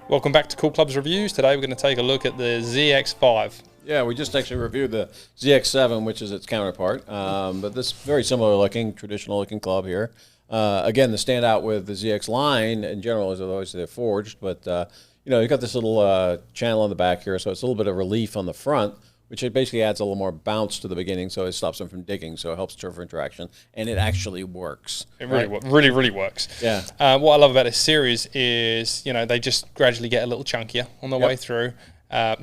Welcome back to Cool Clubs Reviews. Today we're going to take a look at the ZX-5. Yeah, we just actually reviewed the ZX-7, which is its counterpart, but this very similar looking, traditional looking club here. Again, the standout with the ZX line in general is always they're forged, but you know, you've got this little channel on the back here, so it's a little bit of relief on the front, which it basically adds a little more bounce to the beginning, so it stops them from digging, so it helps turf interaction, and it actually works. It really works. Yeah. What I love about this series is, you know, they just gradually get a little chunkier on the way through.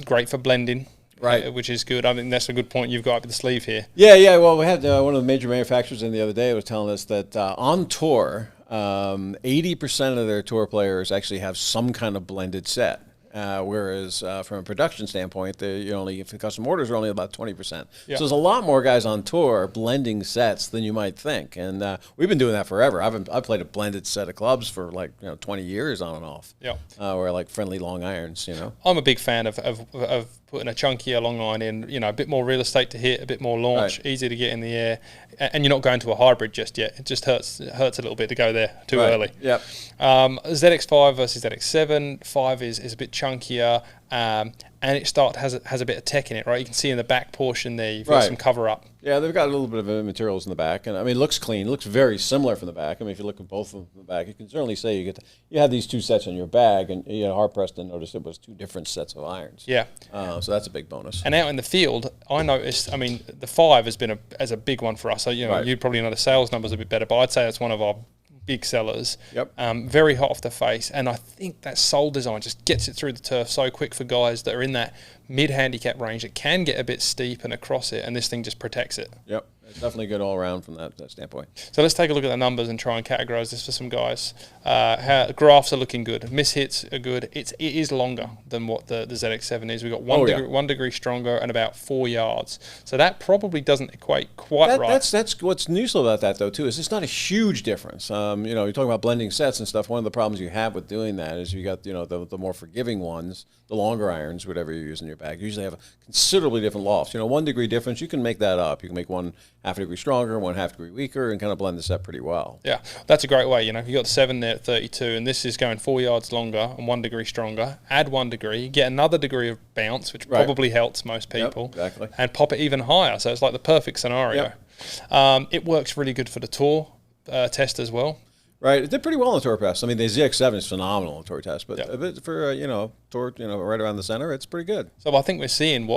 Great for blending, right? Which is good. I think that's a good point you've got up with the sleeve here. Yeah. Well, we had one of the major manufacturers in the other day was telling us that on tour, 80% of their tour players actually have some kind of blended set. Whereas from a production standpoint, if the custom orders are only about 20%. Yeah. So there's a lot more guys on tour blending sets than you might think, and we've been doing that forever. I've played a blended set of clubs for 20 years on and off. Yeah, we're like friendly long irons. I'm a big fan of putting a chunkier long iron in. You know, a bit more real estate to hit, a bit more launch, easier to get in the air, and you're not going to a hybrid just yet. It just hurts a little bit to go there too early. Yep. ZX5 versus ZX7. 5 is a bit chunkier, and it has a bit of tech in it, right? You can see in the back portion there, you've got some cover up. Yeah, they've got a little bit of materials in the back, and I mean, it looks clean. It looks very similar from the back. I mean, if you look at both of them from the back, you can certainly say you have these two sets in your bag, and you're hard pressed to notice it was two different sets of irons. Yeah. So that's a big bonus. And out in the field, I noticed. I mean, the 5 has been a big one for us. So you probably know the sales numbers a bit better, but I'd say it's one of our big sellers. Yep. Very hot off the face, and I think that sole design just gets it through the turf so quick for guys that are in that mid-handicap range. It can get a bit steep and across it, and this thing just protects it. Yep. It's definitely good all around from that standpoint. So let's take a look at the numbers and try and categorize this for some guys. How graphs are looking good. Mishits are good. It is longer than what the ZX7 is. We've got one degree stronger and about 4 yards. So that probably doesn't equate quite right. That's what's useful about that, though, too, is it's not a huge difference. You're talking about blending sets and stuff. One of the problems you have with doing that is you got, the more forgiving ones, the longer irons, whatever you use in your bag, usually have a considerably different lofts. 1 degree difference, you can make that up. You can make one half a degree stronger, one half degree weaker, and kind of blend the set pretty well. Yeah, that's a great way. You got the 7 there at 32, and this is going 4 yards longer and 1 degree stronger. Add 1 degree, get another degree of bounce, which probably helps most people. Yep, exactly. And pop it even higher. So it's like the perfect scenario. Yep. It works really good for the tour test as well. Right, it did pretty well in the tour test. I mean, the ZX7 is phenomenal in the tour test, but for tour, right around the center, it's pretty good. So I think we're seeing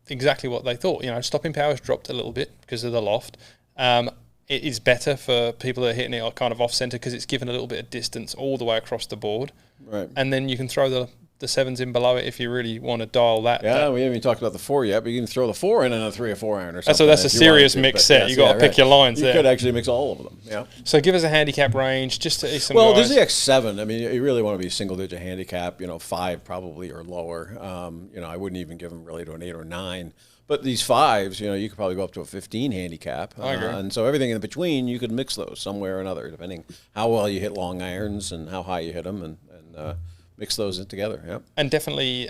exactly what they thought. Stopping power's dropped a little bit because of the loft. It is better for people that are hitting it kind of off center because it's given a little bit of distance all the way across the board. Right, and then you can throw the 7s in below it if you really want to dial that. Yeah, we haven't even talked about the 4 yet, but you can throw the 4 in a 3 or 4 iron or something. So that's a serious mix set. You got to pick your lines there. You could actually mix all of them. Yeah. So give us a handicap range, just to some Well, guys. the ZX7. I mean, you really want to be single-digit handicap. 5 probably or lower. I wouldn't even give them really to an 8 or 9. But these 5s, you could probably go up to a 15 handicap. I agree. And so everything in between, you could mix those somewhere or another, depending how well you hit long irons and how high you hit them, and mix those in together. Yep. And definitely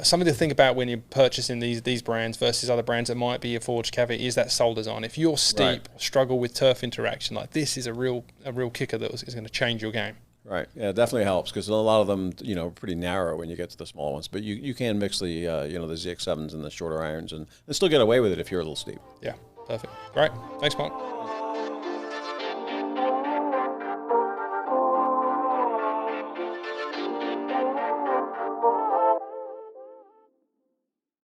something to think about when you're purchasing these brands versus other brands that might be a forged cavity is that sole design. If you're steep, struggle with turf interaction, like this is a real kicker that is going to change your game. Right. Yeah, it definitely helps because a lot of them, are pretty narrow when you get to the small ones. But you can mix the the ZX7s and the shorter irons and still get away with it if you're a little steep. Yeah, perfect. Great. Thanks, Mike.